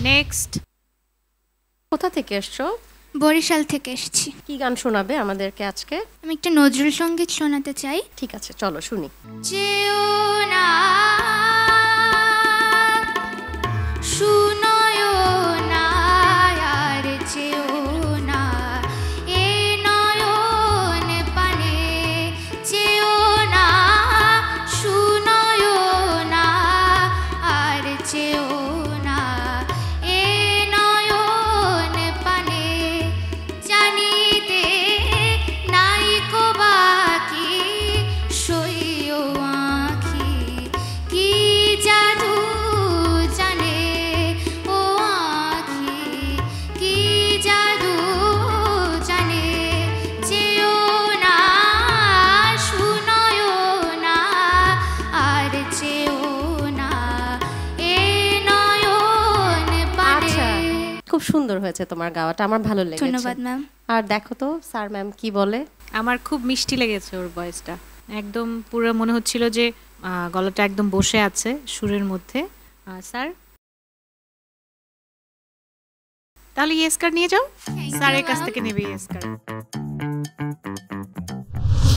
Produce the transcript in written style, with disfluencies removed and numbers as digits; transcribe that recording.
Next. কোথা থেকে এসছো? বরিশাল থেকে এসেছি। কি গান শোনাবে আমাদেরকে আজকে? আমি একটা নজরুল সঙ্গীত শোনাতে চাই। ঠিক আছে, চলো শুনি। যেও না শুনোয় না আর যেও না এ নয়ন পানে, যেও না শুনোয় না আর যেও না এ নয়ন পানে, জানিতে নাই কো বাকি সইও আঁখি, কি জাদু জানে ও আঁখি, কি জাদু জানে, যেও না শুনোয় না আর যেও না এ নয়ন আচ্ছা, পানে। খুব সুন্দর হয়েছে তোমার গাওয়াটা, আমার ভালো লেগেছে। ধন্যবাদ ম্যাম। আর দেখো তো স্যার ম্যাম কি বলে। আমার খুব মিষ্টি লেগেছে ওর ভয়েসটা, একদম পুরো মনে হচ্ছিল যে গলাটা একদম বসে আছে সুরের মধ্যে। স্যার তাহলে ইয়েস কার্ড নিয়ে যাও, স্যারের কাছ থেকে নেবে ইয়েস কার্ড।